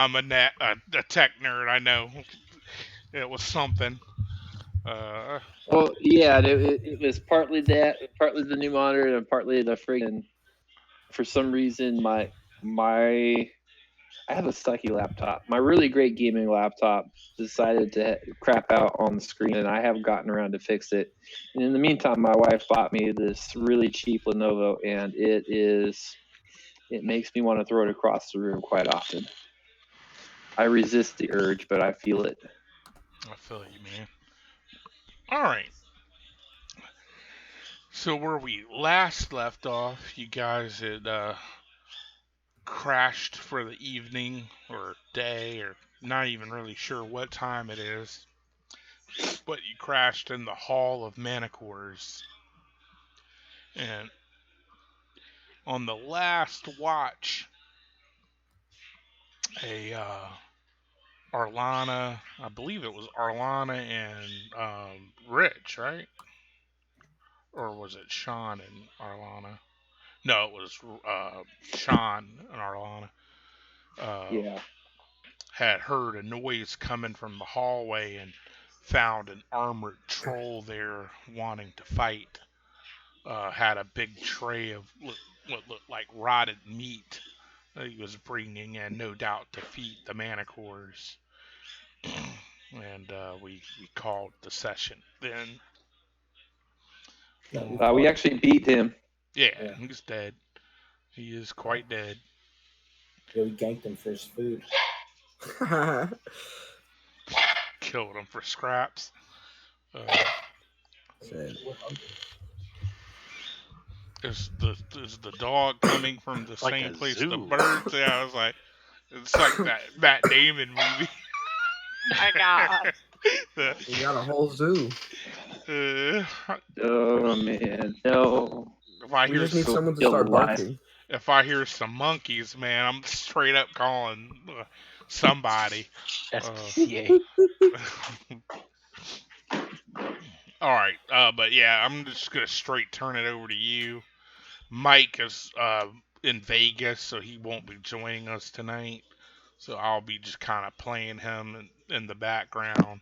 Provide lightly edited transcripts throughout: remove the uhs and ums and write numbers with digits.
I'm a tech nerd. I know it was something. Uh, Well, yeah, it was partly that, partly the new monitor, and partly the friggin'. For some reason, my I have a sucky laptop. My really great gaming laptop decided to crap out on the screen, and I haven't gotten around to fix it. And in the meantime, my wife bought me this really cheap Lenovo, and it makes me want to throw it across the room quite often. I resist the urge, but I feel it. I feel you, man. All right. So where we last left off, you guys had crashed for the evening or day, or not even really sure what time it is, but you crashed in the Hall of Manticores. And on the last watch, a Arlana, I believe it was Arlana and Rich, right? Or was it Sean and Arlana? No, it was Sean and Arlana. Uh, Yeah. had heard a noise coming from the hallway and found an armored troll there wanting to fight. Had a big tray of what looked like rotted meat that he was bringing in, no doubt to feed the manticores. And we called the session then. No, we We fought. actually beat him. Yeah, Yeah. he's dead. He is quite dead. Yeah, we ganked him for his food. Killed him for scraps. Said, we're hungry. Is the dog coming from the Like same a place the zoo. birds? Yeah, I was like, it's like that Matt Damon movie. My God. We got a whole zoo. Uh, Oh man, no. if I We hear just need So someone to still start alive. barking. if I hear some monkeys, man, I'm straight up calling somebody. SPCA. All right, but yeah, I'm just gonna straight turn it over to you. Mike is in Vegas, so he won't be joining us tonight. So I'll be just kind of playing him in the background.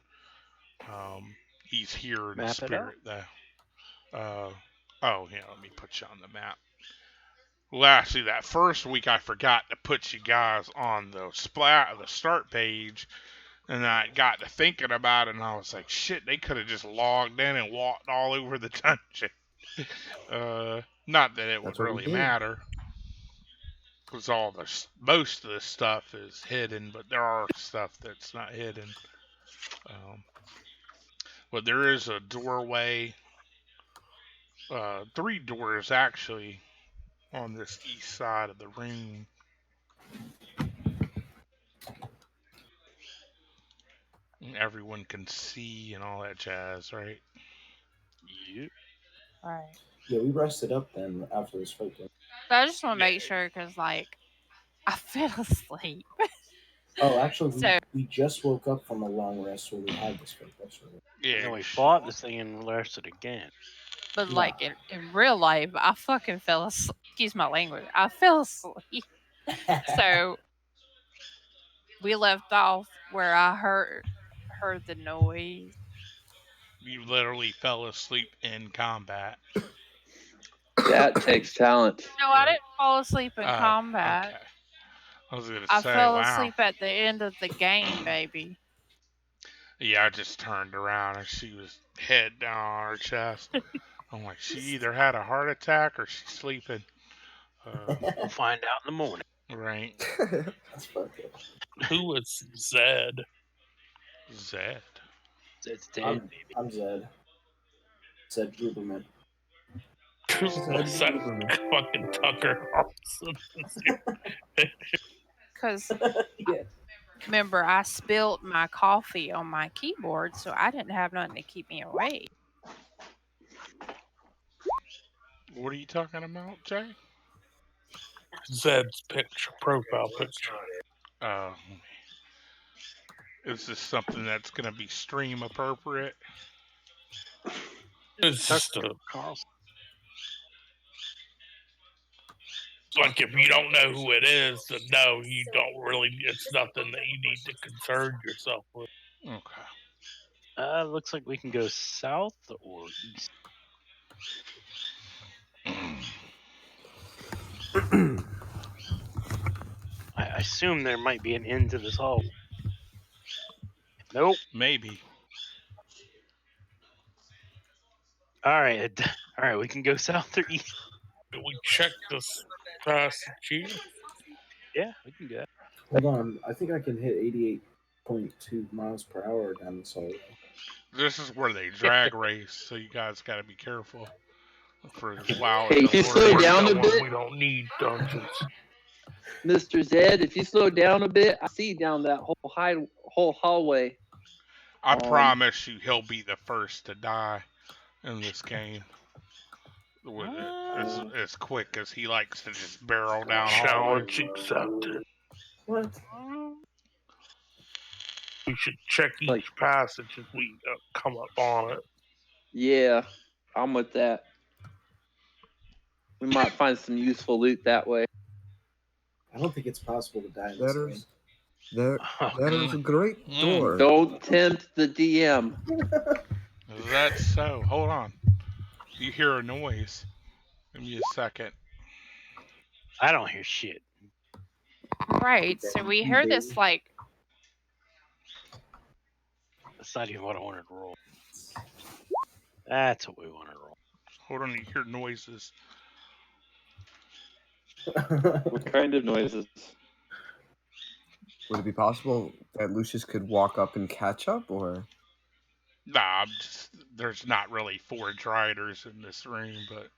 Um, he's here in Map it out. spirit, though. Uh, oh, yeah, let me put you on the map. Well, actually, that first week I forgot to put you guys on the start page, and I got to thinking about it, and I was like, shit, they could have just logged in and walked all over the dungeon. Not that it would That's what we really did. matter, because most of the stuff is hidden, but there are stuff that's not hidden. Um, but there is a doorway, three doors actually, on this east side of the room. And everyone can see and all that jazz, right? Yep. Right. Yeah, we rested up then after this fight. But I just want to Yeah, make sure because, like, I fell asleep. Oh, actually, So, we just woke up from a long rest where we had this fight. That's right. yeah. And then we fought this thing and rested again. but Nah. like in real life, I fucking fell asleep. Excuse my language. I fell asleep. So we left off where I heard the noise. You literally fell asleep in combat. That takes talent. No, I didn't fall asleep in Oh, combat. okay. I was gonna I say, fell wow. asleep at the end of the game, baby. Yeah, I just turned around and she was head down on her chest. I'm like, she either had a heart attack or she's sleeping. We'll find out in the morning. Right. That's fucked up. Who was Zed? Zed. It's dead, I'm, baby. I'm Zed. Zed Gruberman. Who's Zed that Gruberman. fucking Tucker Carlson? Because Yeah. remember, I spilled my coffee on my keyboard, so I didn't have nothing to keep me awake. What are you talking about, Jay? Zed's profile picture. Uh, is this something that's gonna be stream appropriate? It's just Tucker a Carlson. Like if you don't know who it is, then no, you don't really. It's nothing that you need to concern yourself with. Okay. Looks like we can go south or east. I assume there might be an end to this hall. Nope. Maybe. All right. All right. We can go south or east. Do we check this passage here? Yeah, we can go. Hold on. I think I can hit 88.2 miles per hour down this hallway. This is where they drag race, so you guys got to be careful. For as loud Hey, as if you the slow word. down a Going, bit, we don't need dungeons. Mr. Zed, if you slow down a bit, I see down that whole hallway. I promise you, he'll be the first to die in this game. As quick as he likes to just barrel down hallways. Challenge accepted. What? We should check each Like- passage as we come up on it. Yeah, I'm with that. We might find some useful loot that way. I don't think it's possible to die in this game. There's a great door. Don't tempt the DM. That's so. Hold on. You hear a noise. Give me a second. I don't hear shit. Right. So we heard this like That's not even what I wanted to roll. That's what we want to roll. Hold on. You hear noises. What kind of noises? Would it be possible that Lucius could walk up and catch up, or? Nah, there's not really forge riders in this room, but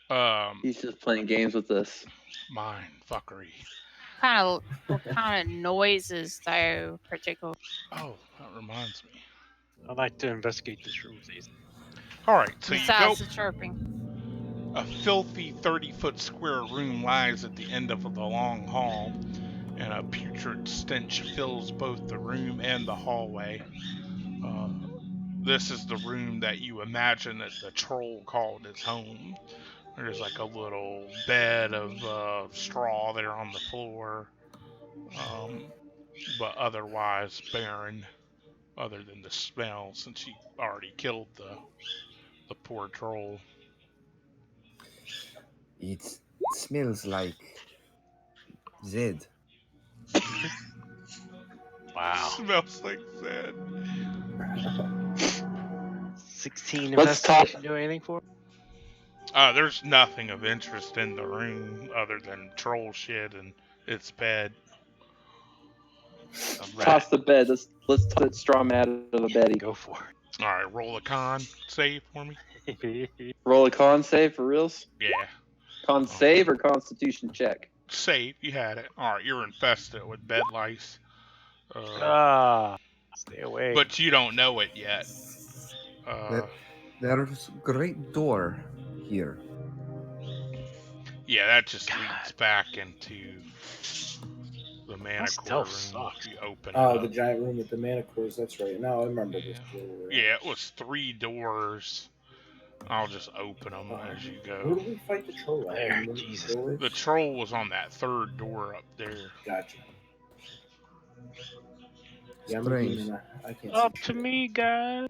yeah. He's just playing games with us. Mind fuckery. what kind of noises though, particular? Oh, that reminds me. I'd like to investigate this room, please. All right, so you go. Besides the chirping. A filthy 30-foot square room lies at the end of the long hall, and a putrid stench fills both the room and the hallway. This is the room that you imagine that the troll called his home. There's like a little bed of straw there on the floor, but otherwise barren, other than the smell, since he already killed the poor troll. It smells like Zed. Wow. Smells like Zed. 16 Let's talk. investigation do anything for? There's nothing of interest in the room other than troll shit and its bed. Toss the bed. Let's toss that straw mat out of the bed. Go for All right, roll a con save for me. it. Roll a con save for reals. Yeah, Con save or constitution check. save. You had it. All right, you're infested with bed lice. Stay away. But you don't know it yet. There's a great door here. Yeah, that just leads back into the mana This core room. stealth sucks. If you open it Oh, up. the giant room with the mana cores. That's right. Now I remember this. Yeah, it was 3 doors. I'll just open them as you Where go. do we fight the troll at? There, In the Jesus. doors? The troll was on that 3rd door up there. Gotcha. Yeah, I'm a Strange. demon. I can't Up see to shit. me, guys.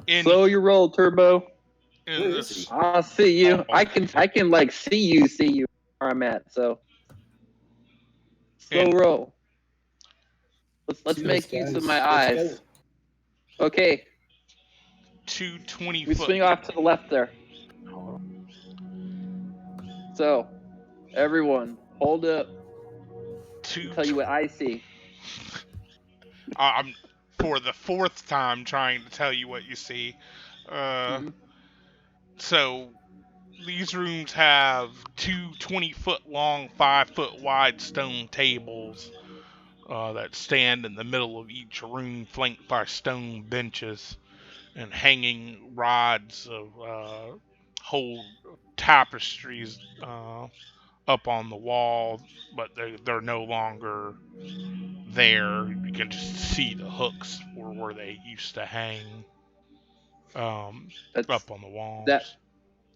In, Slow your roll, Turbo. in Where this, is he? I'll see you. Oh. I can like see you where I'm at. So slow And- roll. Let's See make this, use of guys. my Let's eyes. go. Okay, 2 we 20-foot. swing off to the left there. So, everyone, hold up. Two I'll tell you what I see. I'm for the 4th time trying to tell you what you see. Mhm. So these rooms have 2 20-foot long, 5-foot wide stone tables that stand in the middle of each room, flanked by stone benches and hanging rods of whole tapestries up on the wall, but they're no longer there. You can just see the hooks where they used to hang That's up on the walls.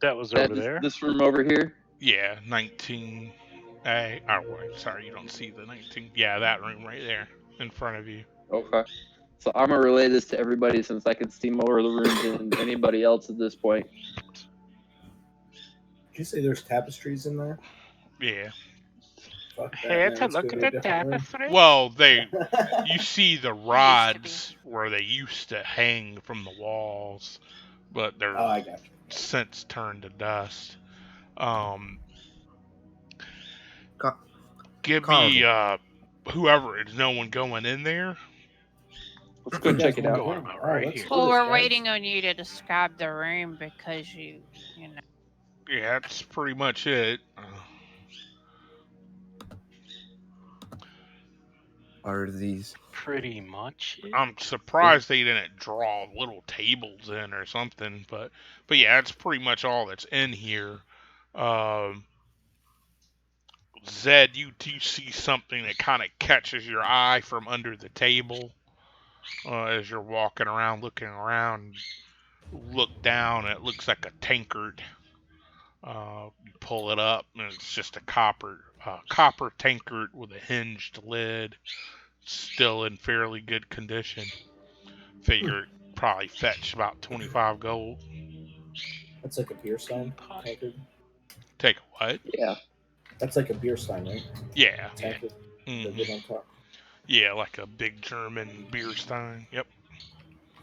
That was That over there. this room over here. Yeah, 19A. Oh, wait, sorry, you don't see the 19. Yeah, that room right there in front of you. Okay. So I'm gonna relay this to everybody since I can see more of the rooms than anybody else at this point. Did you say there's tapestries in there? Yeah. Fuck that, Had man. to Let's look go at to a the different room. tapestry. Well, you see the be. rods where they used to hang from the walls, but they're Oh, I got you. since turned to dust. Um, Ca- give Carl. me whoever. Is no one going in there? Let's If go you guys check it wanna out. go, Going about oh, right let's here. do Well, this, we're guys. waiting on you to describe the room because you know. Yeah, that's pretty much it. Are these Pretty much it. I'm surprised they didn't draw little tables in or something, but yeah, that's pretty much all that's in here. Um, Zed, you see something that kind of catches your eye from under the table as you're walking around, looking around. Look down, and it looks like a tankard. You pull it up, and it's just a copper tankard with a hinged lid, still in fairly good condition. Figure it probably fetch about 25 gold. That's like a beer stein Teapot. tankard. Take a what? Yeah. That's like a beer stein, right? Yeah. Tankard. The hmm lid on top. Yeah, like a big German beer stein. Yep.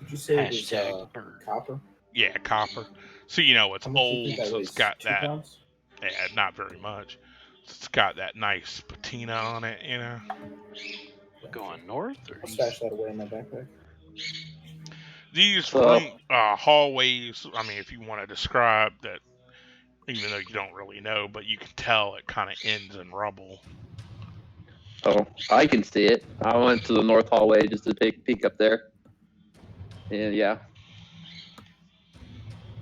Did you say it was Hashtag bird. copper? Yeah, copper. So you know it's How much do you think old, that so weighs? it's got 2 that. pounds? Yeah, not very much. It's got that nice patina on it, you know. Going north or I'll east? stash that away in my backpack. These So- room hallways. I mean, if you want to describe that, even though you don't really know, but you can tell it kind of ends in rubble. Oh, I can see it. I went to the north hallway just to take a peek up there. And yeah.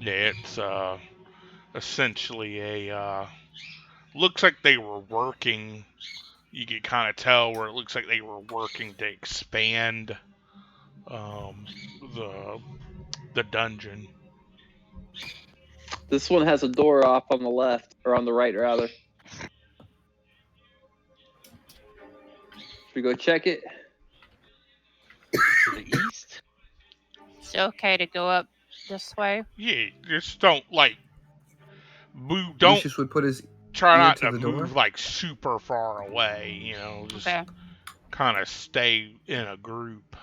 Yeah, it's essentially a looks like they were working. You can kind of tell where it looks like they were working to expand um, the dungeon. This one has a door off on the left, or on the right, rather. Should we go check it? To the east? It's okay to go up this way. Yeah, just don't like move. Don't Lucius would put his try ear not to to the move door? like super far away. You know, just Okay. kind of stay in a group.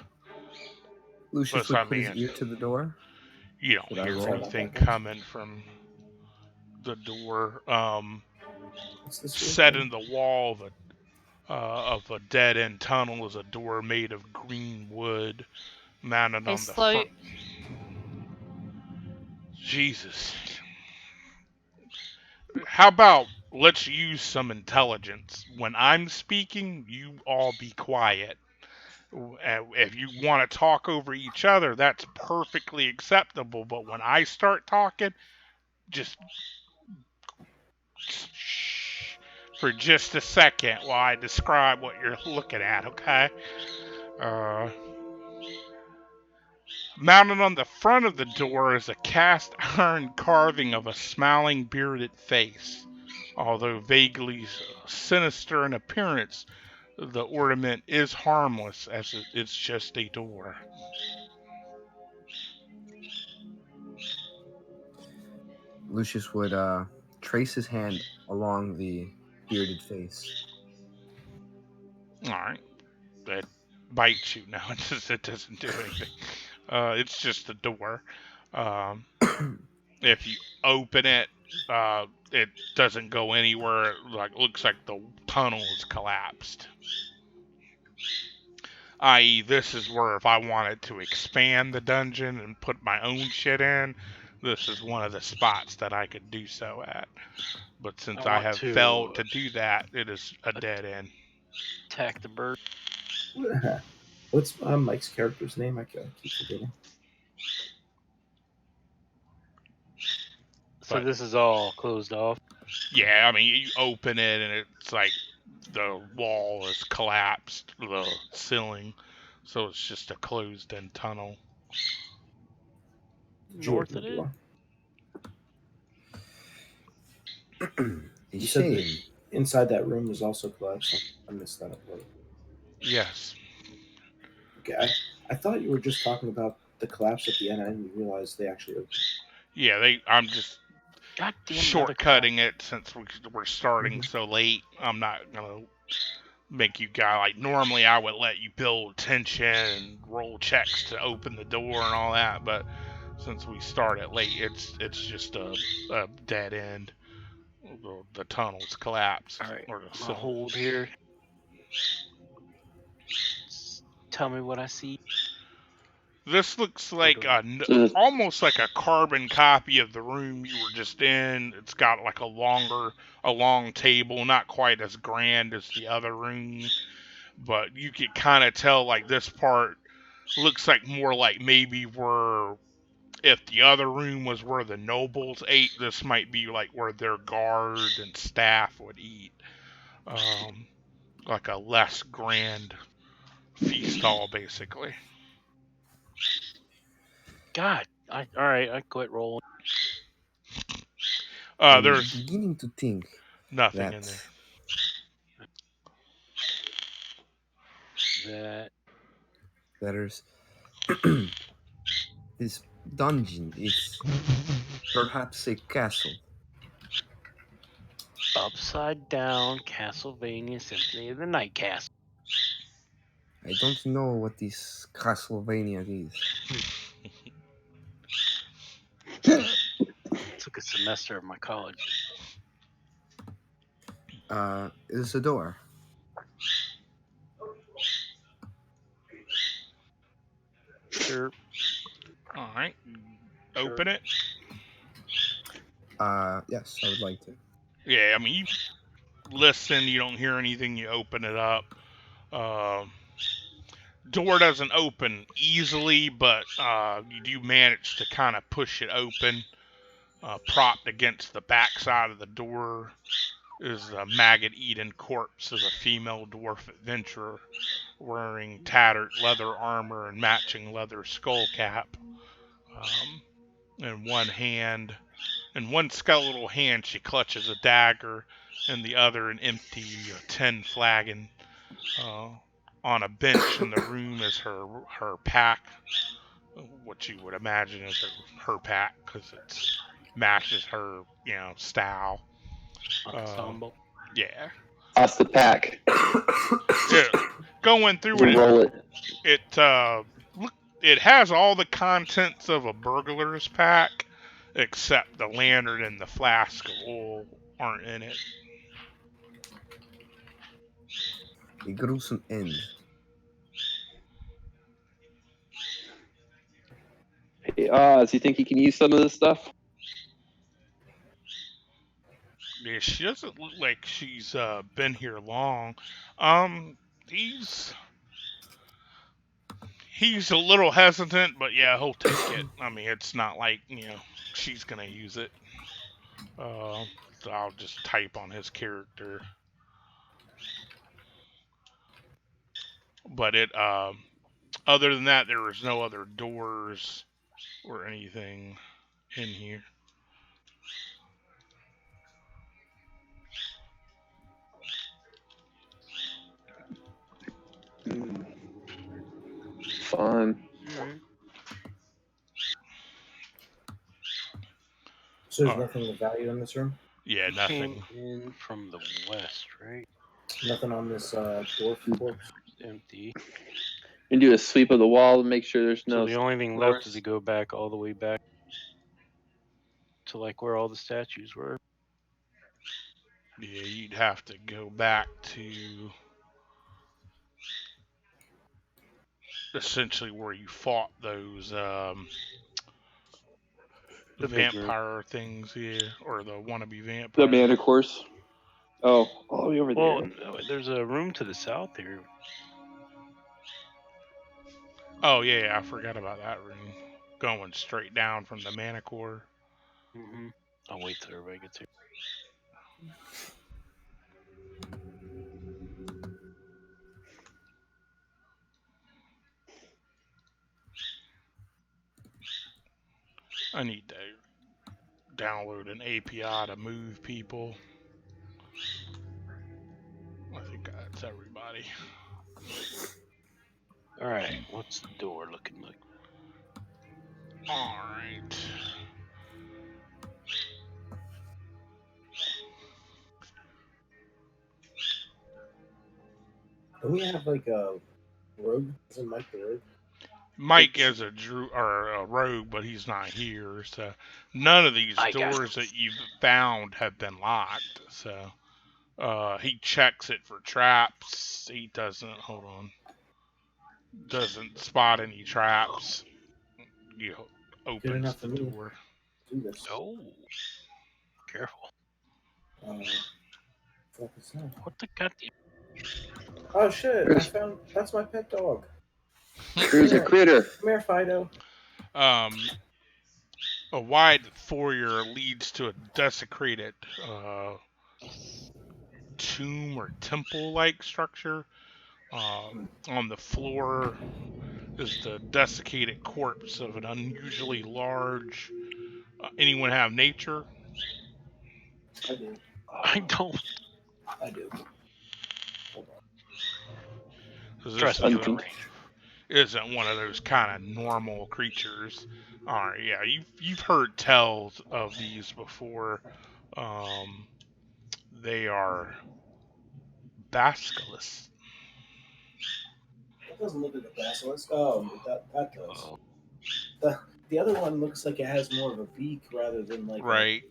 Lucius Plus, would I put his mean, ear to the door. you don't Should I hear roll? anything coming from the door. What's this Set weird in the wall of a dead end tunnel is a door made of green wood, mounted Hey, on the slow. front. Jesus. How about let's use some intelligence? When I'm speaking, you all be quiet. If you want to talk over each other, that's perfectly acceptable. But when I start talking, just shh for just a second while I describe what you're looking at, okay? Mounted on the front of the door is a cast iron carving of a smiling, bearded face. Although vaguely sinister in appearance, the ornament is harmless as it's just a door. Lucius would trace his hand along the bearded face. Alright. That bites you. No, it doesn't do anything. It's just a door. If you open it, it doesn't go anywhere. Like looks like the tunnel is collapsed. I.e., this is where if I wanted to expand the dungeon and put my own shit in, this is one of the spots that I could do so at. But since I want have to failed to do that, it is a dead end. Attack the bird. What's Mike's character's name? I keep forgetting. So But- this is all closed off. Yeah, I mean, you open it and it's like the wall is collapsed, the ceiling, so it's just a closed-in tunnel. North Jordan of it? door. A You said that shame. inside that room was also collapsed. I missed that part. Yes. Okay, I thought you were just talking about the collapse at the end. I didn't realize they actually opened. Yeah, I'm just God damn another shortcutting it since we're starting Mhm. so late. I'm not gonna make you guys like normally I would let you build tension and roll checks to open the door and all that, but since we started late, it's just a dead end. The tunnels collapsed All right, or the I'm gonna cylinder. hold here. Tell me what I see. This looks like So almost like a carbon copy of the room you were just in. It's got like a long table, not quite as grand as the other room, but you could kind of tell like this part looks like more like maybe where if the other room was where the nobles ate, this might be like where their guard and staff would eat. Um, like a less grand feast hall, basically. God, all right, I quit rolling. I'm There's beginning to think nothing in that there. That there's this dungeon is perhaps a castle. upside down Castlevania Symphony of the Night Castle. I don't know what this Castlevania is. Took a semester of my college. It's a door. Sure. All right, Sure. open it. Yes, I would like to. Yeah, I mean you listen, you don't hear anything, you open it up. Um, Door doesn't open easily, but you do manage to kind of push it open. Propped against the backside of the door is a maggot-eaten corpse of a female dwarf adventurer wearing tattered leather armor and matching leather skull cap. Um, in one skeletal hand, she clutches a dagger, and the other an empty tin flagon. Uh, on a bench in the room is her pack, what you would imagine is her pack because it matches her style. Uh, Ensemble. yeah, toss the pack. yeah. Going through We'll it, roll it. look, it has all the contents of a burglar's pack, except the lantern and the flask of oil aren't in it. A gruesome end. Hey, Oz, you think you can use some of this stuff? Yeah, she doesn't look like she's been here long. Um, he's he's a little hesitant, but yeah, he'll take it. I mean, it's not like she's gonna use it. Uh, so I'll just type on his character. But other than that, there was no other doors or anything in here. Fun. All right. So there's Uh, nothing of value in this room. yeah, Came nothing. in from the west, right? Nothing on this dwarf corpse. It's empty. And do a sweep of the wall to make sure there's So no. the only thing left is to go back all the way back to like where all the statues were. Yeah, you'd have to go back to essentially where you fought those The big room. vampire things, yeah, or the wannabe The vampire. manticores. Oh, all the way over Well, there. no, there's a room to the south here. Oh yeah, I forgot about that room. Going straight down from the Manicore. Mm-hmm. I'll wait till everybody gets here. I need to download an API to move people. I think that's everybody. All right, what's the door looking like? All right. Don't we have like a rogue? Isn't Mike the rogue? Mike is a rogue, but he's not here. So none of these I got doors that you've found have been locked. So he checks it for traps. He doesn't. Hold on. Doesn't spot any traps. You Good opens enough the for me. door. Do this. Oh, careful. Fuck is that? What the goddamn? Oh shit! I There's- found that's my pet dog. There's a critter. Come here, Fido. A wide foyer leads to a desecrated tomb or temple-like structure. On the floor is the desiccated corpse of an unusually large. Anyone have nature? I do. I don't I do. Hold on. 'Cause trust this me. Untouched. isn't one of those kind of normal creatures. All right, yeah, you've heard tells of these before. They are basilisk. That doesn't look like a basilisk. Oh, that does. Oh, The other one looks like it has more of a beak rather than like Right.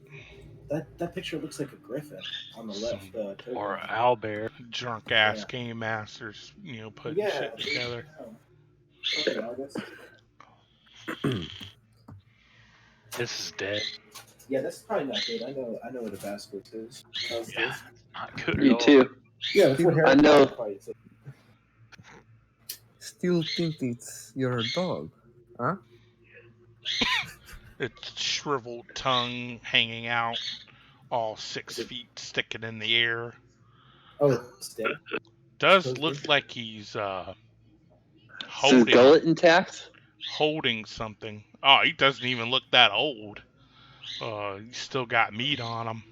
that picture looks like a griffin on the left. or an owlbear. Drunk ass Yeah. game masters, putting shit together. Okay, I guess. This is dead. Yeah, that's probably not good. I know what a basilisk is. Yeah, not good at Me all. too. Yeah, that's what Harry I know. Potter probably said. Still think it's your dog, huh? Its shriveled tongue hanging out, all 6 feet sticking in the air. Oh, it's dead. Does look like he's Is his holding gullet intact? something. Oh, he doesn't even look that old. He's still got meat on him.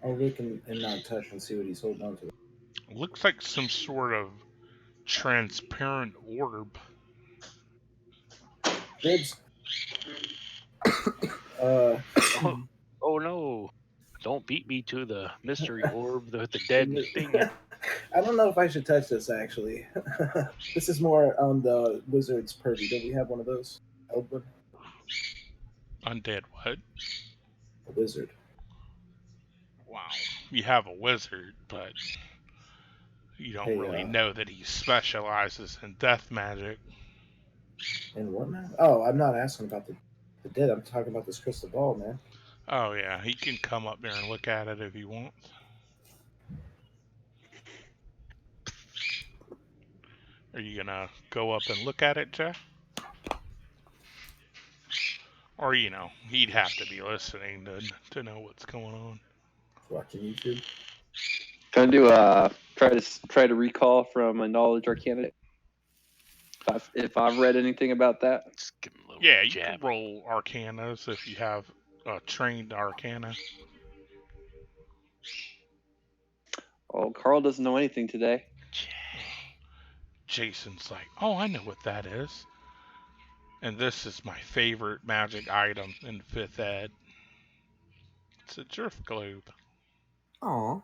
I'll look and not touch and see what he's holding on to. Looks like some sort of transparent orb. Dibs. Oh no! Don't beat me to the mystery orb with the dead thing. I don't know if I should touch this actually. This is more on the wizard's purview. Don't we have one of those? Eldwood? Undead what? A wizard. Wow. You have a wizard, but you don't Hey, really know that he specializes in death magic. And what now? Oh, I'm not asking about the dead. I'm talking about this crystal ball, man. Oh yeah, he can come up there and look at it if he wants. Are you gonna go up and look at it, Jeff? Or he'd have to be listening to know what's going on. Watching YouTube. Trying to try to recall from a knowledge arcana. If I've read anything about that. Just give him a little Yeah, you jab. can roll Arcanas if you have trained Arcana. Oh, Carl doesn't know anything today. Jason's like, oh, I know what that is. And this is my favorite magic item in 5th ed. It's a drift globe. Aw.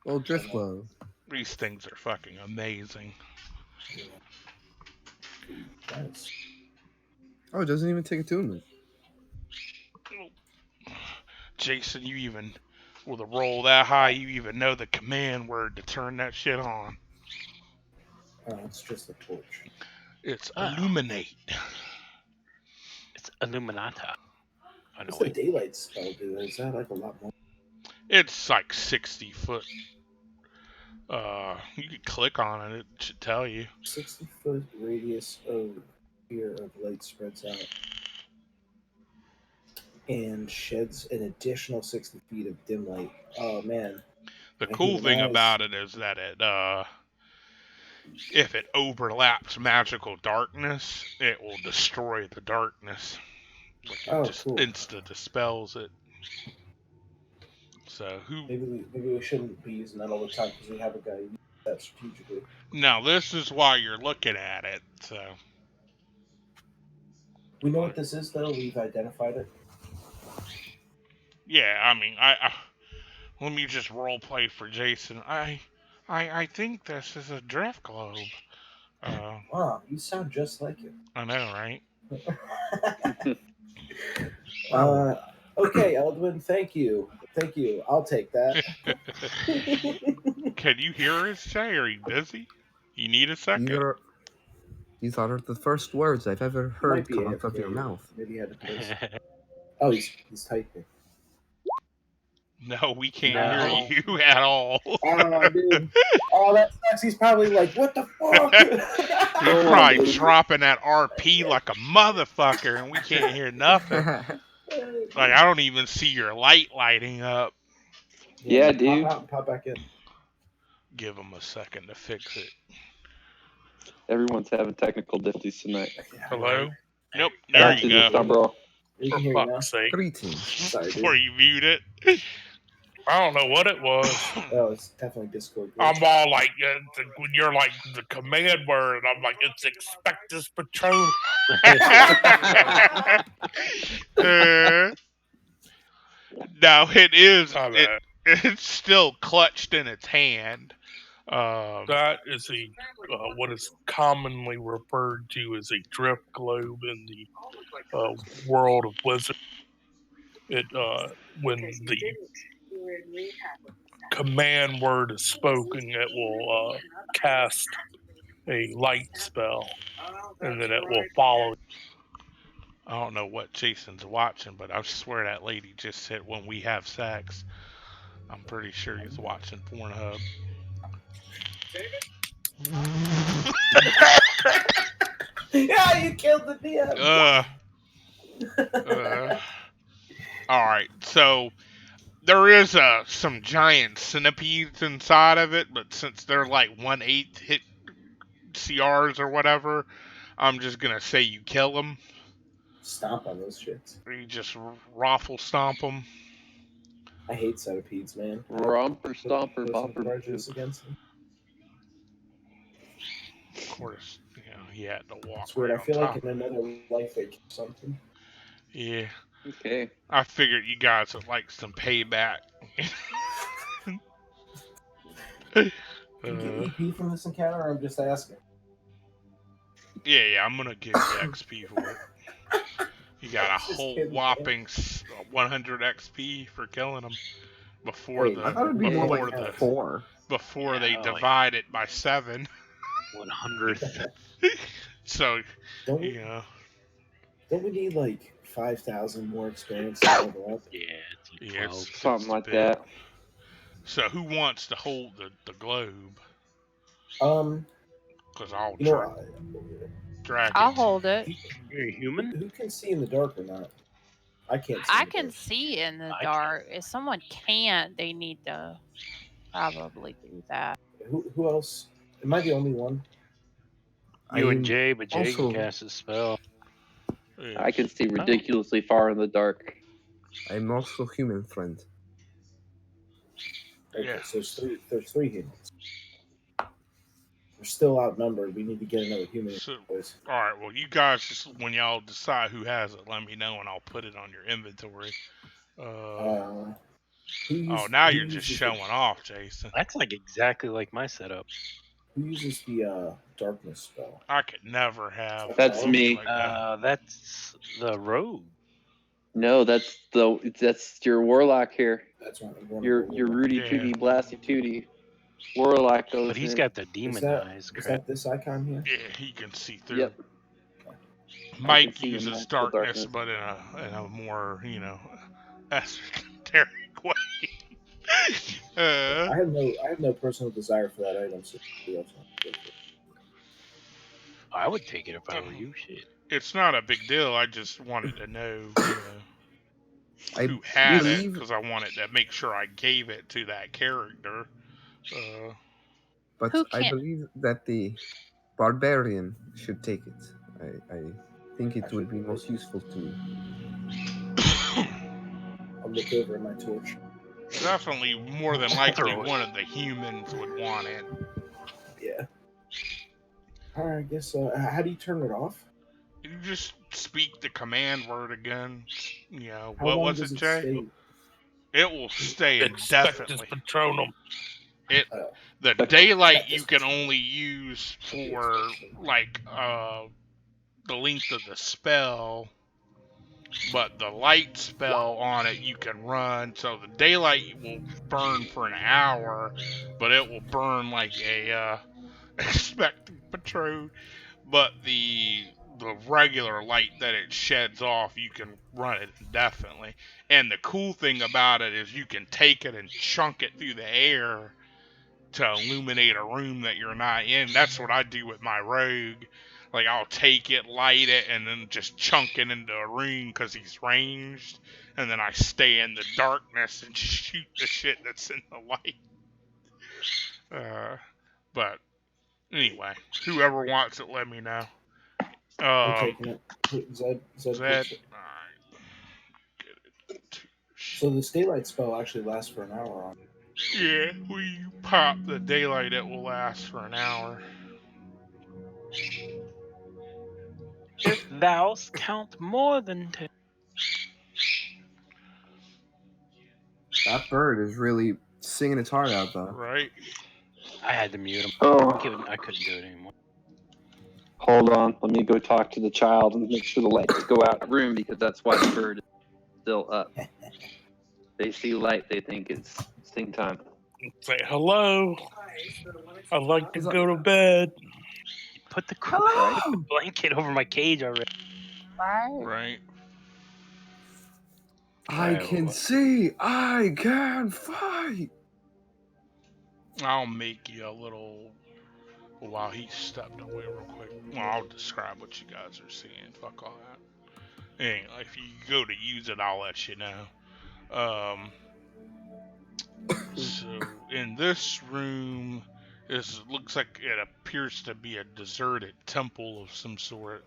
Little drift globe. These things are fucking amazing. Nice. Oh, it doesn't even take attunement. Jason, you even, with a roll that high, you even know the command word to turn that shit on. Oh, it's just a torch. It's Oh. illuminate. It's Illuminata. I know What's the it. daylight spell do? Is that like a lot more? It's like 60 foot. You could click on it. It should tell you. 60-foot radius of sphere of light spreads out and sheds an additional 60 feet of dim light. Oh man. The I cool hear thing lies. about it is that if it overlaps magical darkness, it will destroy the darkness. Like it Oh, just cool. insta dispels it. So who? Maybe we shouldn't be using that all the time because we have a guy who uses that strategically. Now this is why you're looking at it. So We know what this is, though. We've identified it. yeah, I mean, I let me just role play for Jason. I think this is a drift globe. Wow, you sound just like him. I know, right? Okay, Eldwin, thank you. I'll take that. Can you hear us, Jay? Are you busy? You need a second? These are the first words I've ever He might heard be come out of your AFK. mouth. Maybe he had a place. Oh, he's typing. No, we can't No. hear you at all. Oh, dude. Oh, that sucks. He's probably like, what the fuck? He's probably dropping that RP like a motherfucker, and we can't hear nothing. Like I don't even see your light lighting up. Yeah, Pop dude. out and pop back in. Give him a second to fix it. Everyone's having technical difficulties tonight. Hello? Nope, there Back to you the go. Stumble. We For can hear you now. fuck's sake. Greetings. Sorry, Before dude. you mute it. I don't know what it was. Oh, it's definitely Discord. I'm all like, when you're like the command word, I'm like, it's Expectus Patronum. No, it is. My bad. It's still clutched in its hand. That is what is commonly referred to as a drift globe in the world of Wizard. It when the command word is spoken, it will cast a light spell, and then it will follow. I don't know what Jason's watching, but I swear that lady just said when we have sex. I'm pretty sure he's watching Pornhub. Yeah, you killed the DM. All right, so there is some giant centipedes inside of it, but since they're like 1/8 hit CRs or whatever, I'm just gonna say you kill them. Stomp on those shits. Or you just raffle stomp them. I hate centipedes, man. Romper, stomper, Put some bopper. grudges against them. Of course, he had to walk It's weird. right I on feel top like in of it. another life they kill something. Yeah, Okay. I figured you guys would like some payback. Can you get EP from this encounter? Or I'm just asking. Yeah, I'm gonna give you XP for it. You got a Just whole kidding, whopping 100 XP for killing them before Hey, I thought it'd be Okay. more before like the 4. before they like divide it by 7. 100th. So Don't we need like 5,000 more experience to level up? Yeah, it's like yeah, 12. Something a like bit. that. So who wants to hold the globe? Because I'll You know, drag I'll it. hold it. You're a human? who can see in the dark or not? I can't see. I in the can dark. see in the I dark. If someone can't, they need to probably do that. Who else? Am I the only one? You and I'm Jay, but Jay can also- cast a spell. I can see ridiculously far in the dark. I'm also human friend. Okay, Yeah. so there's three humans. We're still outnumbered. We need to get another human. So, Boys. all right. Well, you guys just when y'all decide who has it, let me know and I'll put it on your inventory. Who Now who you're just uses showing off, Jason. That's like exactly like my setup. Who uses the darkness spell? I could never have. That's gloves me. Like that. That's the rogue. No, that's your warlock here. That's one. Your Rudy Yeah. Tooty Blasty Tooty warlock goes But he's in. got the Is demon that, eyes. is Crap. that this icon here? Yeah, he can see through. Yep. Mike see in uses the darkness, darkness. but in a more esoteric way. I have no personal desire for that item. So I would take it if I were you. Shit. It's not a big deal. I just wanted to know, I who had it believe because I wanted to make sure I gave it to that character. But Who I can't- believe that the barbarian should take it. I think it would be most useful to me. I'll look over at my torch. Definitely, more than likely, Throw it. one of the humans would want it. Yeah. All right. I guess. How do you turn it off? You just speak the command word again. You know, How what long was does it, it Jay? stay? It will stay Expectus indefinitely. Patronum. The daylight you can only use for like the length of the spell, but the light spell on it you can run. So the daylight will burn for an hour, but it will burn like a expected patron. But the regular light that it sheds off, you can run it indefinitely. And the cool thing about it is you can take it and chunk it through the air to illuminate a room that you're not in. That's what I do with my rogue. Like, I'll take it, light it, and then just chunk it into a room because he's ranged. And then I stay in the darkness and shoot the shit that's in the light. But anyway, whoever wants it, let me know. I'm taking it. Zed Zed. takes it. Alright. Get it. So this daylight spell actually lasts for an hour. On. Yeah, when you pop the daylight, it will last for an hour. If thous count more than 10. That bird is really singing its heart out, though. Right? I had to mute him. Oh, I couldn't do it anymore. hold on. Let me go talk to the child and make sure the lights go out of the room because that's why the bird is still up. They see light, they think it's sing time. Say hello. I'd like to go to bed. Put the Hello! blanket over my cage already. Right. I can see. I can fight. I'll make you a little. While he stepped away real quick. Well, I'll describe what you guys are seeing. Fuck all that. Anyway, if you go to use it, I'll let you know. So in this room, looks like it appears to be a deserted temple of some sort.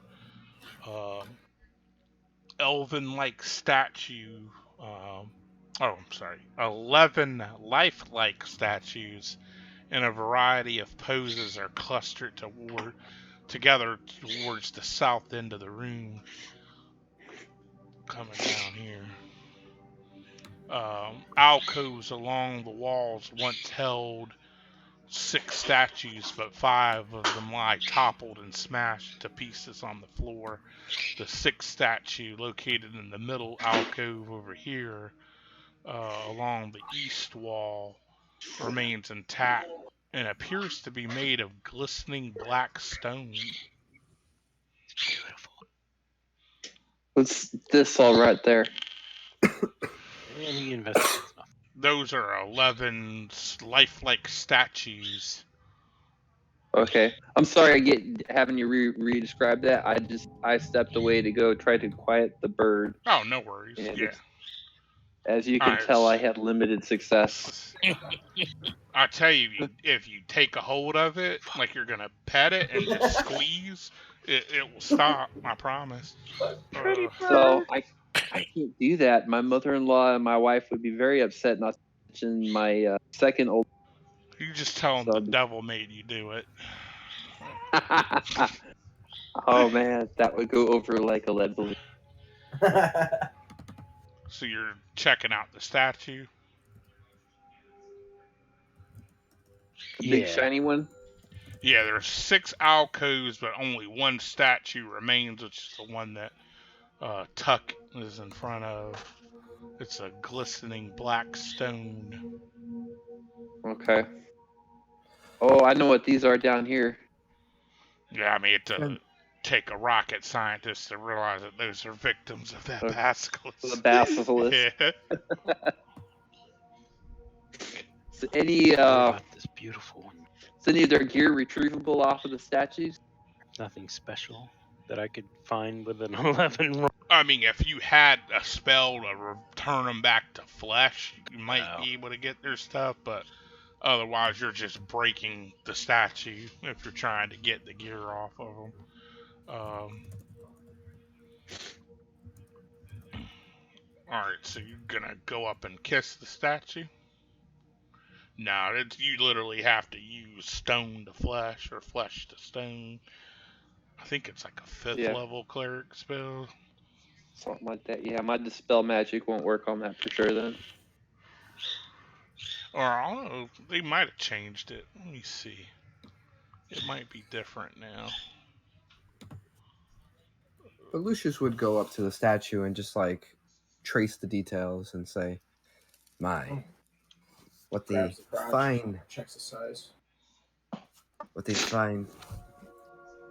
Elven-like statue. I'm sorry. 11 lifelike statues in a variety of poses are clustered together towards the south end of the room. Coming down here. Alcoves along the walls once held 6 statues, but 5 of them lie toppled and smashed to pieces on the floor. The 6th statue, located in the middle alcove over here, along the east wall, remains intact and appears to be made of glistening black stone. Beautiful. What's this all right there? Any investigate stuff. Those are 11 lifelike statues. Okay, I'm sorry. I get having you re-describe that. I stepped away to go try to quiet the bird. Oh, no worries. And Yeah. As you can Alright, tell, I had limited success. I tell you, if you take a hold of it, like you're gonna pet it and just squeeze, it will stop. I promise. So I can't do that. My mother-in-law and my wife would be very upset. Not to mention my second old. You just tell them the devil made you do it. Oh man, that would go over like a lead balloon. So you're checking out the statue? The big shiny one? Yeah, there's 6 alcoves, but only 1 statue remains, which is the one that Tuck is in front of. It's a glistening black stone. Okay. Oh, I know what these are down here. Yeah, I mean, it doesn't take a rocket scientist to realize that those are victims of that basilisk. The basilisk. Yeah. So any about this beautiful one. is any of their gear retrievable off of the statues? Nothing special that I could find with an 11 roll. I mean, if you had a spell to return them back to flesh, you might be able to get their stuff, but otherwise you're just breaking the statue if you're trying to get the gear off of them. Alright, so you're gonna go up and kiss the statue? No, you literally have to use stone to flesh or flesh to stone. I think it's like a 5th level cleric spell. Something like that. Yeah, my dispel magic won't work on that for sure then. Or I don't know, they might have changed it. Let me see. It might be different now. But Lucius would go up to the statue and just like trace the details and say, "My, what the Grabs the crotch, fine, checks the size. what the fine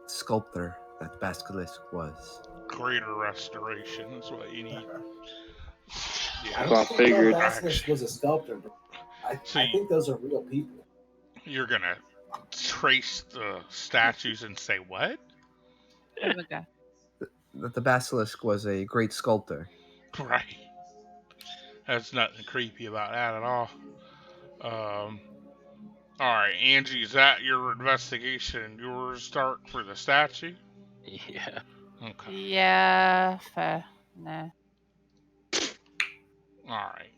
sculptor that basilisk was." Greater restoration is what you need. I Yeah, don't think figured. Basilisk was a sculptor, but I think those are real people. You're gonna trace the statues and say what? Here we go. That the basilisk was a great sculptor. Right. There's nothing creepy about that at all. Alright, Angie, is that your investigation? Your start for the statue? Yeah. Okay. Yeah, fair. Nah, Alright.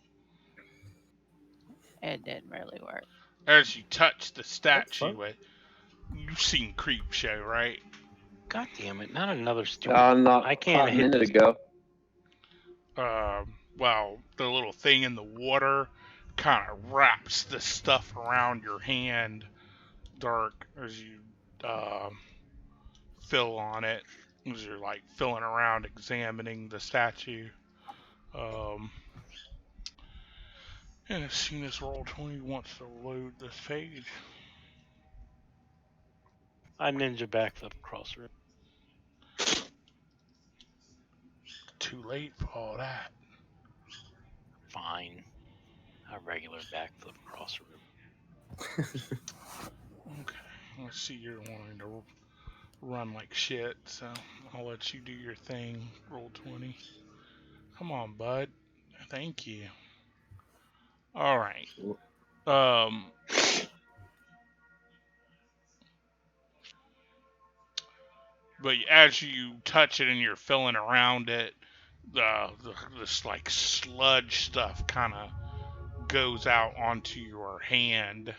it didn't really work. As you touch the statue, you've seen Creep Show, right? God damn it! Not another stupid. Not I can't a hit minute this. ago. Well, the little thing in the water kind of wraps the stuff around your hand, Dark, as you fill on it, as you're like filling around, examining the statue. And as soon as Roll20 wants to load this page, I ninja backflip across the room. too late for all that. Fine. A regular backflip across the room. Okay, let's see, you're wanting to run like shit, so I'll let you do your thing, Roll20. Come on, bud. Thank you. Alright. But as you touch it and you're filling around it, this like sludge stuff kind of goes out onto your hand,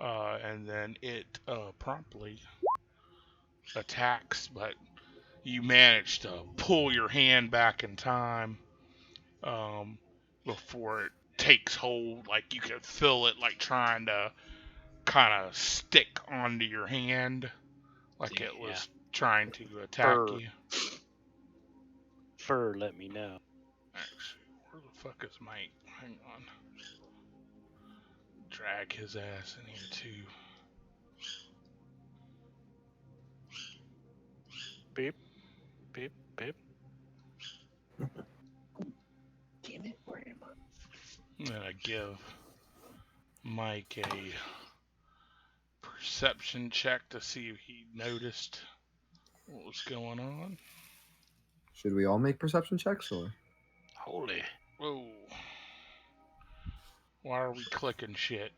and then it promptly attacks. But you manage to pull your hand back in time before it takes hold. Like you can feel it like trying to kind of stick onto your hand, like it was trying to attack you. Fur, let me know. Actually, where the fuck is Mike? Hang on. Drag his ass in here too. Beep, beep, beep. Damn it, where am I? I'm gonna give Mike a perception check to see if he noticed what was going on. Should we all make perception checks or? Holy. Whoa. Why are we clicking shit?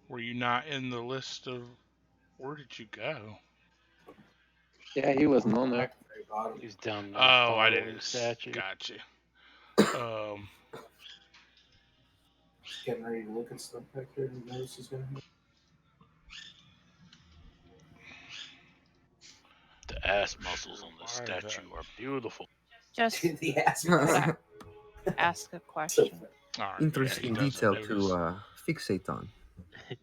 Were you not in the list of... Where did you go? Yeah, he wasn't on there. He's down there. Oh, I didn't. Statue. Gotcha. Getting ready to look at stuff back there and notice he's gonna. The ass muscles on the statue are beautiful. Just the ass. ask a question. Alright, Interesting detail to fixate on.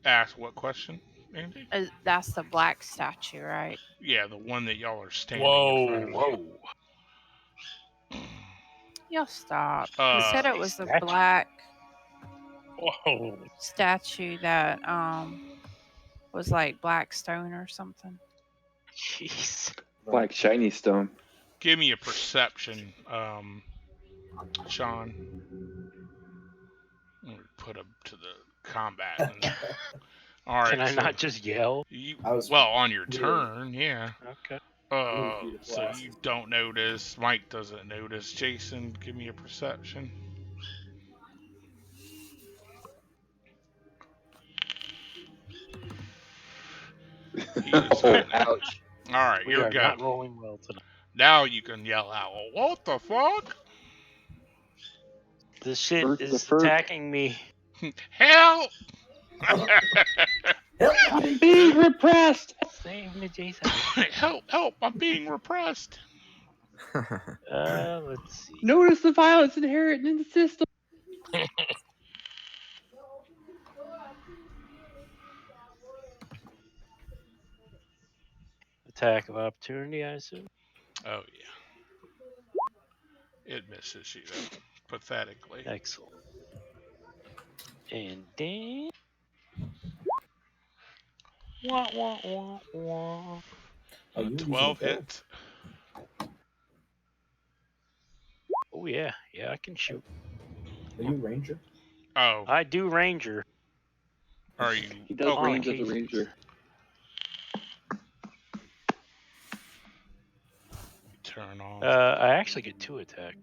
Ask what question, Andy? That's the black statue, right? Yeah, the one that y'all are standing in front of. Whoa. You'll stop. You said it was a black statue that was like black stone or something. Jeez. Black shiny stone. Give me a perception, Sean. I'm gonna put him to the combat. All right. Can I not just yell? On your turn, yeah. Okay. So you don't notice. Mike doesn't notice. Jason, give me a perception. Ouch. All right, you're good. Not rolling well tonight. Now you can yell out, "What the fuck? This shit First is the first. attacking me. Help!" I'm being repressed. Save me, Jason. Help! Help! I'm being repressed. Let's see. Notice the violence inherent in the system. Attack of opportunity, I assume. Oh yeah, it misses you though, pathetically. Excellent. And then. Wah, wah, wah, wah. Are you using a 12 bow? hits. Oh, yeah. Yeah, I can shoot. Are you a ranger? Oh, I do Ranger. are you? He does Okay. range as a occasion. ranger. Turn off. I actually get 2 attack.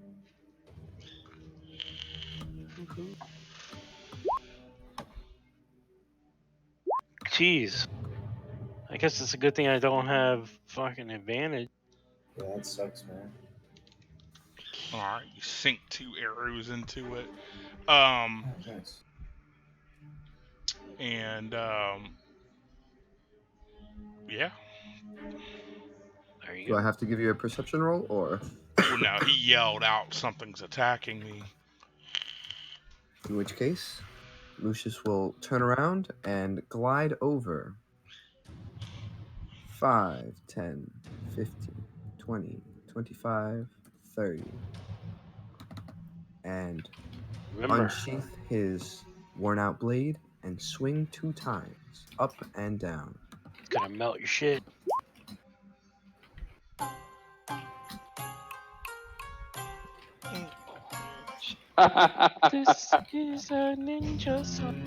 Jeez. I guess it's a good thing I don't have fucking advantage. Yeah, that sucks, man. All right, you sink 2 arrows into it. Oh, nice. And yeah. There you Do go. I have to give you a perception roll, or Well, no, he yelled out, "Something's attacking me." in which case, Lucius will turn around and glide over 5, 10, 15, 20, 25, 30, and Remember, unsheath his worn out blade and swing 2 times, up and down. it's gonna melt your shit. This is a ninja song.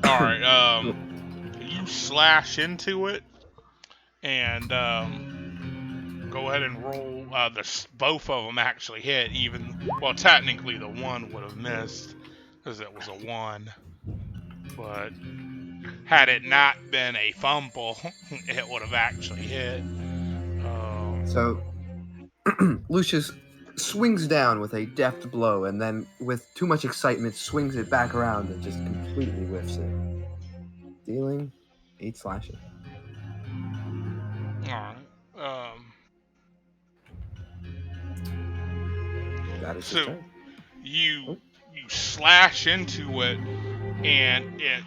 All right, you slash into it, and go ahead and roll. Both of them actually hit. Well, technically the one would have missed because it was a 1. But had it not been a fumble, it would have actually hit. So Lucius swings down with a deft blow, and then with too much excitement swings it back around and just completely whiffs it, dealing 8 slashing. All right. That is his So turn. you slash into it, and it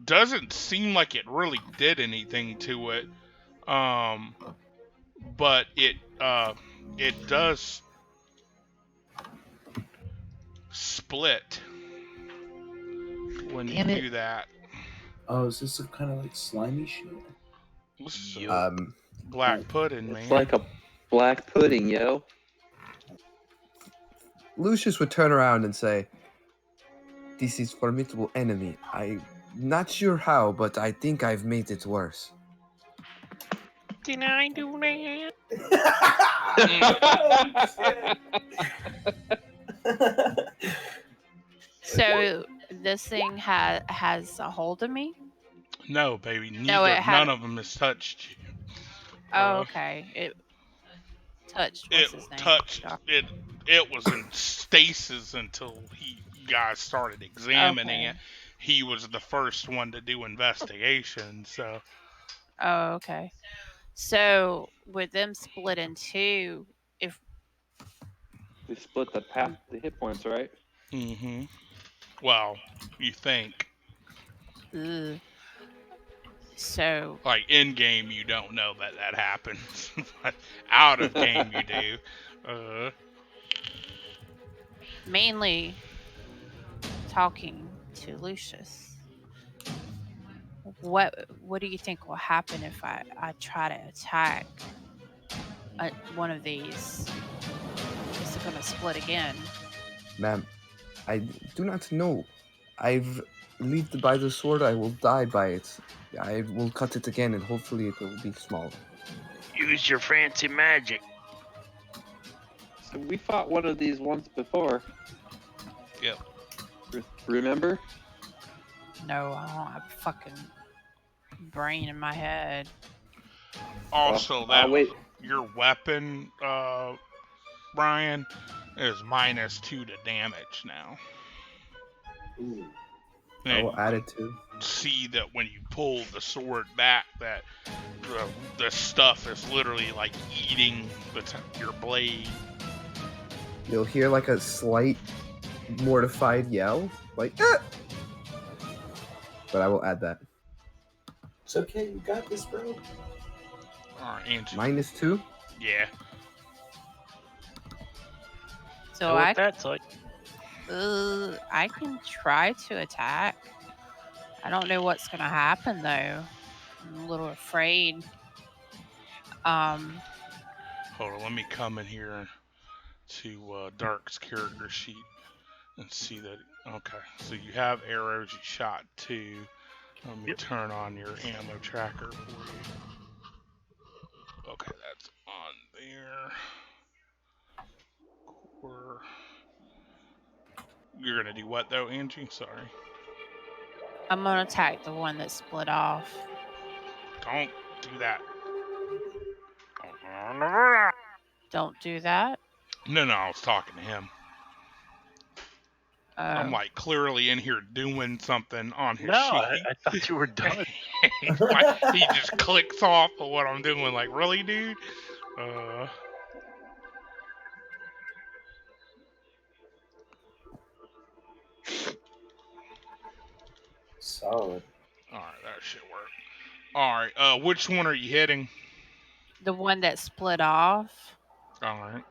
doesn't seem like it really did anything to it. But it does split when you do that. Oh, is this a kind of like slimy shit? This is Yup. black pudding, man. It's like a black pudding, yo. Lucius would turn around and say, "This is formidable enemy. I'm not sure how, but I think I've made it worse." Did I do that? So this thing has a hold of me. No, baby, No, it none hadn't. of them has touched you. Oh, okay. It touched. What's his name? Touched Doc- it. It was in stasis until you guys started examining Okay. it. He was the first one to do investigation, so Oh, okay. So with them split in 2, if They split the hit points, right? well, you think. ugh. So Like in game, you don't know that happens, but out of game, you do. mainly talking to Lucius. What do you think will happen if I try to attack one of these? Is it going to split again? Ma'am, I do not know. I've lived by the sword, I will die by it. I will cut it again, and hopefully it will be smaller. Use your fancy magic. So we fought one of these once before. Yep. Remember? No, I don't have a fucking brain in my head. Also, I'll that wait. your weapon, Brian, is -2 to damage now. Ooh. I And will add it to. see that when you pull the sword back, that the stuff is literally like eating your blade. You'll hear like a slight mortified yell, like ah! But I will add that. It's okay, you got this, bro. Alright, Angie. -2. Yeah. So Know what that's like. I can try to attack. I don't know what's gonna happen though. I'm a little afraid. Hold on, let me come in here to Dark's character sheet and see that. Okay, so you have arrows, you shot 2. Let me turn on your ammo tracker for you. Okay, that's on there. Core. You're gonna do what though, Angie? Sorry. I'm gonna attack the one that split off. Don't do that. Don't do that. No, I was talking to him. I'm like clearly in here doing something on his No, sheet. I thought you were done. He just clicks off of what I'm doing. Like, really, dude? Solid. Alright, that should work. Alright, which one are you hitting? The one that split off. Alright.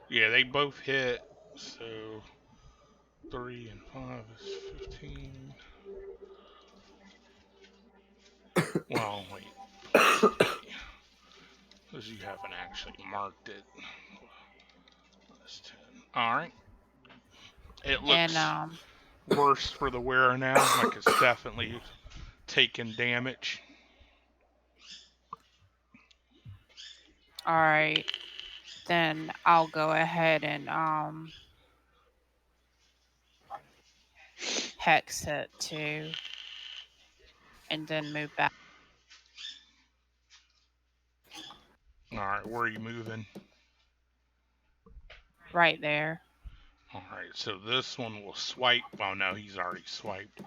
Yeah, they both hit. So 3 and 5 is 15. Well, wait. Because you haven't actually marked it. That's 10. Alright. It looks worse for the wearer now. Like it's definitely taking damage. Alright. Then I'll go ahead and hex it too. And then move back. Alright, where are you moving? Right there. Alright, so this one will swipe. Oh no, he's already swiped.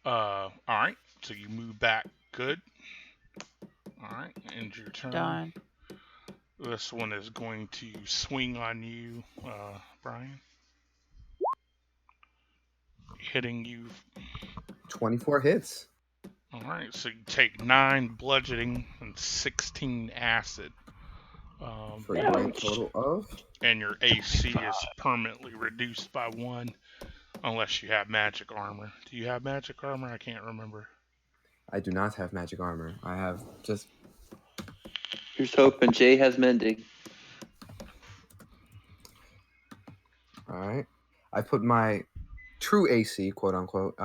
Alright, so you move back. Good. Alright, end your turn. Done. This one is going to swing on you, Brian. Hitting you. 24 hits. Alright, so you take 9 bludgeoning and 16 acid. For a grand total of? And your AC is permanently reduced by 1 unless you have magic armor. Do you have magic armor? I can't remember. I do not have magic armor. I have just... Here's hoping Jay has mending. Alright. I put my true AC, quote unquote,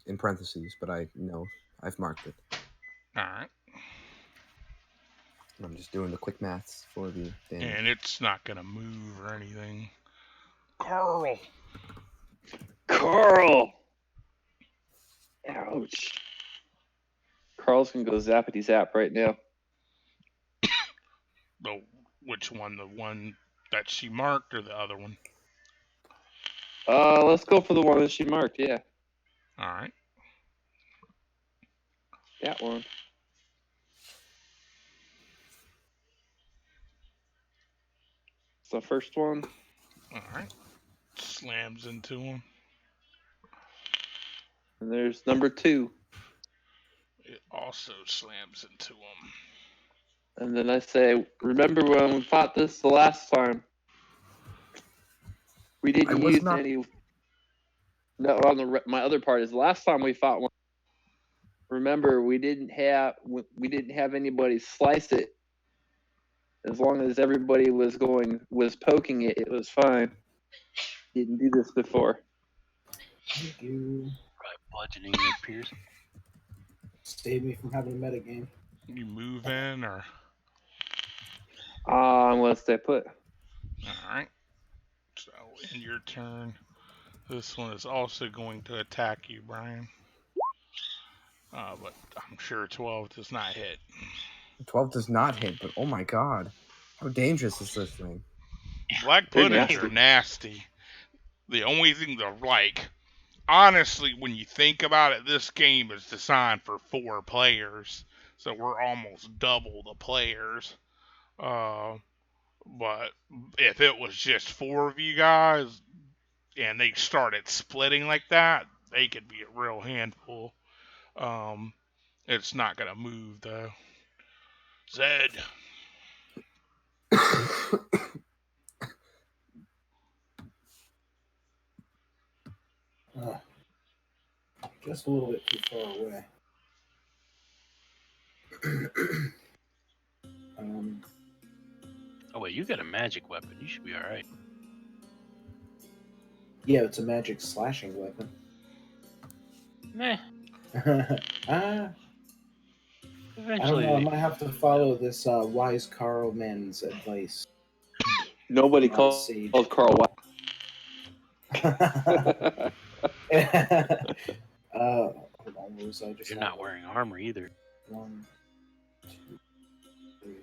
in parentheses, but I know I've marked it. Alright. I'm just doing the quick maths for the damage. And it's not going to move or anything. Carl! Ouch. Carl's gonna go zappity zap right now. Which one? The one that she marked or the other one? Let's go for the one that she marked, yeah. Alright. That one. It's the first one. Alright. Slams into him. And there's number 2. It also slams into him. And then I say, remember when we fought this the last time? We didn't use any. No, on my other part is the last time we fought one. Remember, we didn't have anybody slice it. As long as everybody was poking it, it was fine. Didn't do this before. Thank you. Probably bludgeoning your peers. Save me from having a metagame. You move in or? Let's stay put. Alright. So, in your turn, this one is also going to attack you, Brian. But I'm sure 12 does not hit. 12 does not hit, but oh my god. How dangerous is this thing? Black They're puddings nasty. are nasty. The only thing they're like, honestly, when you think about it, this game is designed for 4 players, so we're almost double the players. But if it was just 4 of you guys and they started splitting like that, they could be a real handful. It's not gonna move though. Zed. Just a little bit too far away. Oh wait, you got a magic weapon. You should be all right. Yeah, it's a magic slashing weapon. Meh. I don't Eventually, know. I might have to follow this wise Carl man's advice. Nobody Not calls Sage. Carl White. Hold on, what was I just? you're not wearing armor either. 1, 2, 3.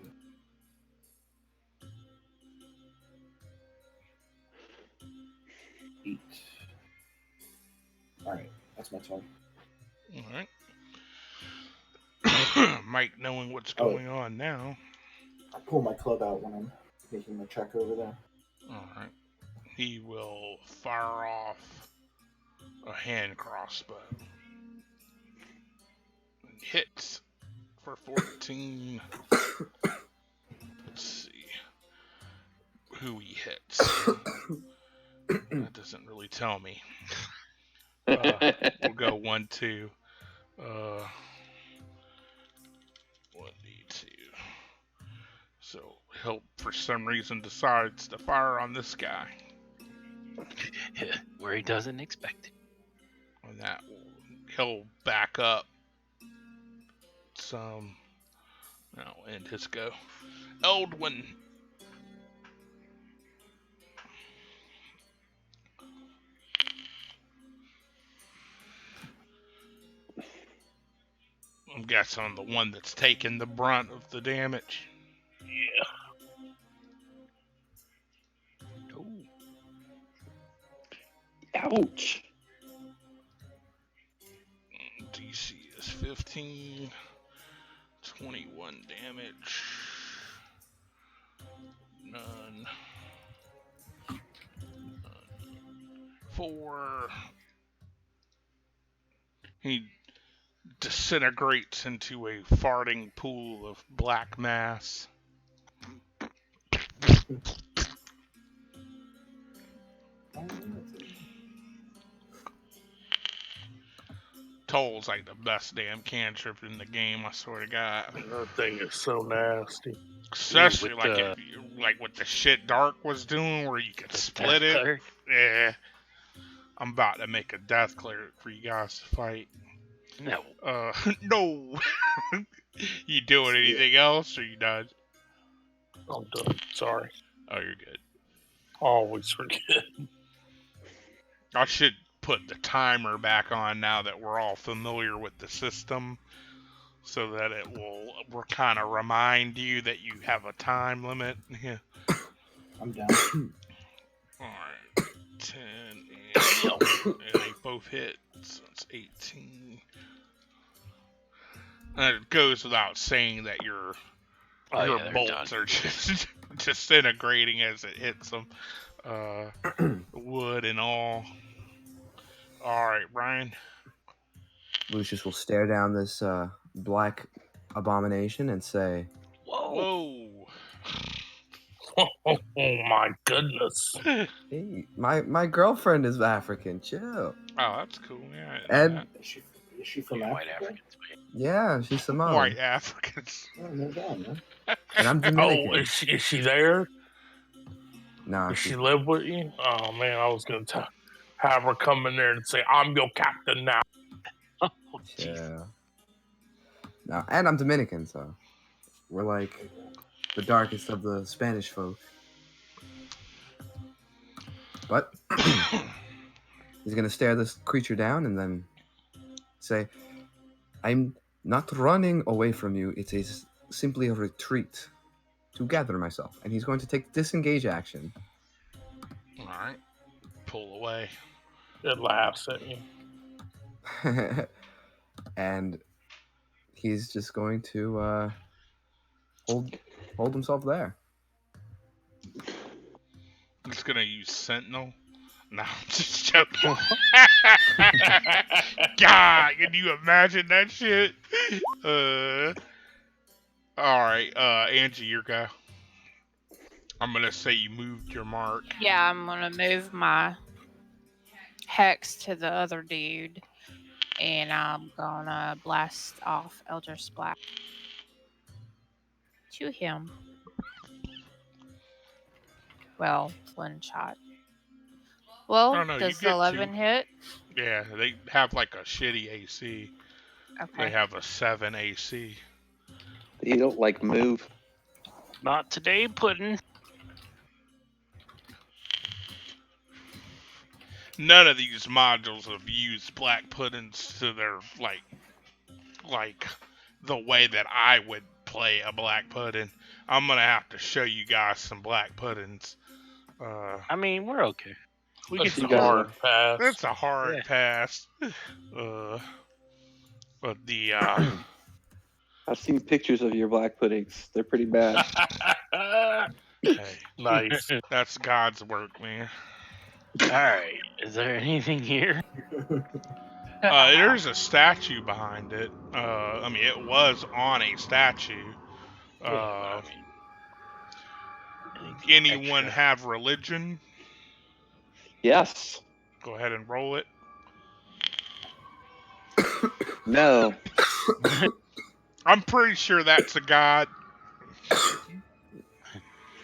Eight. All right, that's my turn. Alright. Mike knowing what's going on now. I pull my club out when I'm making my trek over there. Alright. He will fire off a hand crossbow. Hits for 14. Let's see who he hits. That doesn't really tell me. We'll go 1, 2. 1d2. So he'll, for some reason, decides to fire on this guy. Where he doesn't expect it. And that will, he'll back up some. Now end his go. Eldwin. I'm guessing the one that's taking the brunt of the damage. Yeah. Ouch. DC is 15. 21 damage. None. 4. He disintegrates into a farting pool of black mass. Toll's like the best damn cantrip in the game, I swear to God. That thing is so nasty. Especially with like the- if you, like what the shit Dark was doing, where you could The split death it. cleric? Yeah, I'm about to make a death cleric for you guys to fight. No. No. You doing anything else, or you done? I'm done. Sorry. Oh, you're good. Always forget. I should put the timer back on now that we're all familiar with the system, so that it will kind of remind you that you have a time limit. Yeah. I'm down. All right. 10 and they both hit, so it's 18. And it goes without saying that your they're bolts done. are just disintegrating as it hits them. Wood and all. Alright, Brian. Lucius will stare down this black abomination and say, Whoa. Oh my goodness. "Hey, my girlfriend is African. Chill." Oh, that's cool. Yeah. And Is she from Yeah, white Africa? Africans. yeah, she's Samoan, White Africans. Oh, no doubt, man. and I'm Dominican. Oh, is she there? Nah, Does she's she live with you? Oh man, I was gonna have her come in there and say, "I'm your captain now." Oh, jeez. yeah. No, and I'm Dominican, so we're like the darkest of the Spanish folk. But he's gonna stare this creature down and then say, "I'm not running away from you. It is simply a retreat to gather myself. And he's going to take disengage action. All right. Pull away. It laughs at you. And he's just going to hold himself there. He's gonna use Sentinel. No, I'm just joking. God, can you imagine that shit? All right, Angie, your go. I'm gonna say you moved your mark. Yeah, I'm gonna move my hex to the other dude, and I'm gonna blast off Elder Splash to him. Well, one shot. Well, Oh no, you does the get 2. 11 hit? Yeah, they have like a shitty AC. They Okay. have a 7 AC. You don't like move. Not today, Puddin'. None of these modules have used black puddings to their like the way that I would play a black pudding. I'm gonna have to show you guys some black puddings. I mean, we're okay. We That's can a you guys still. hard pass. It's a hard Yeah. pass. But the I've seen pictures of your black puddings. They're pretty bad. hey, Nice. that's God's work, man. All right. Is there anything here? There's a statue behind it. I mean, it was on a statue. Yeah, but I mean, anything Anyone extra? have religion? Yes. Go ahead and roll it. No. I'm pretty sure that's a god.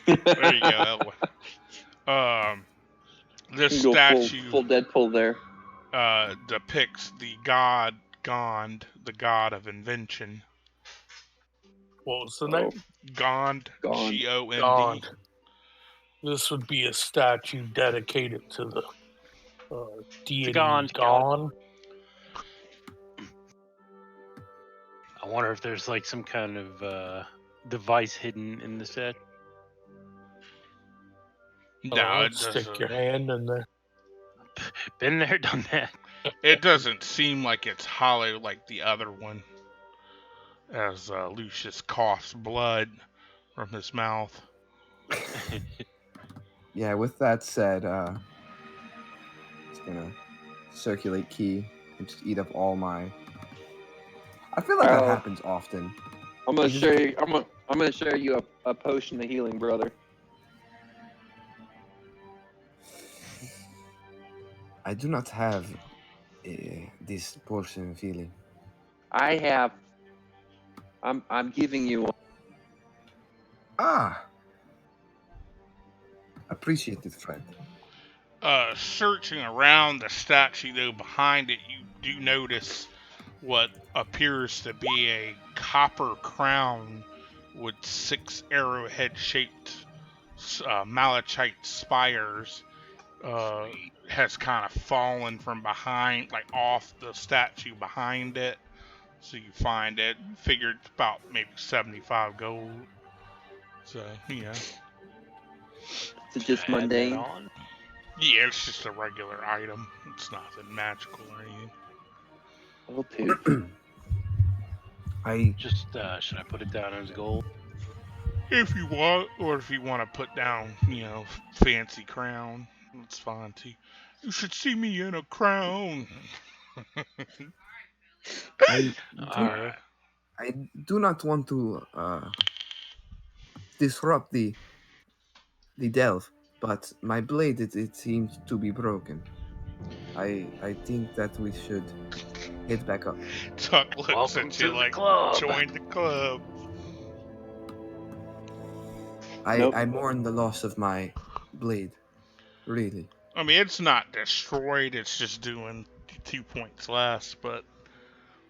There you go. This You go statue full Deadpool there. depicts the god Gond, the god of invention. What was the name? Gond, Gond. G-O-N-D. Gond. This would be a statue dedicated to the deity Gond Gone. I wonder if there's like some kind of device hidden in the set. No, it Stick doesn't. your hand in there. Been there, done that. It doesn't seem like it's hollow like the other one. As Lucius coughs blood from his mouth. Yeah, with that said, just gonna circulate key and just eat up all my. I feel like that Oh. happens often. I'm gonna show you. I'm gonna show you a potion of healing, brother. I do not have this portion of healing. I have. I'm giving you one. Ah, appreciate it, friend. Searching around the statue, though, behind it, you do notice what appears to be a copper crown with 6 arrowhead-shaped malachite spires. Has kind of fallen from behind, like off the statue behind it. So you find it, figured about maybe 75 gold. So, yeah. Is it just Add that mundane? on. Yeah, it's just a regular item. It's nothing magical or anything. Level 2. I Just should I put it down as gold? If you want, or if you want to put down, fancy crown, that's fine too. You should see me in a crown. I Alright. I do not want to disrupt the delve, but my blade it seems to be broken. I think that we should head back up. Tuck looks Welcome at to you the like, club. join the club. Nope. I mourn the loss of my blade. Really. I mean, it's not destroyed. It's just doing 2 points less. But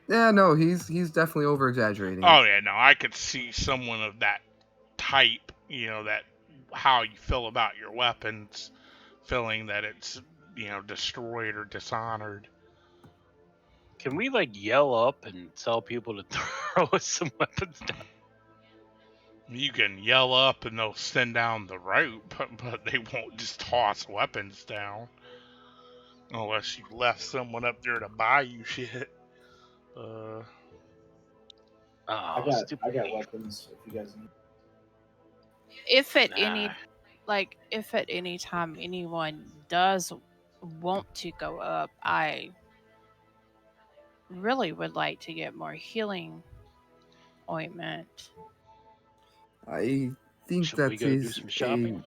Yeah, no, he's definitely over exaggerating. oh yeah, no, I could see someone of that type. That how you feel about your weapons, feeling that it's destroyed or dishonored. Can we like yell up and tell people to throw us some weapons down? You can yell up and they'll send down the rope, but they won't just toss weapons down. Unless you left someone up there to buy you shit. Oh, I got stupid. weapons if you guys need. If at Nah. any time anyone does want to go up, I really would like to get more healing ointment. I think Should we that go do is some shopping?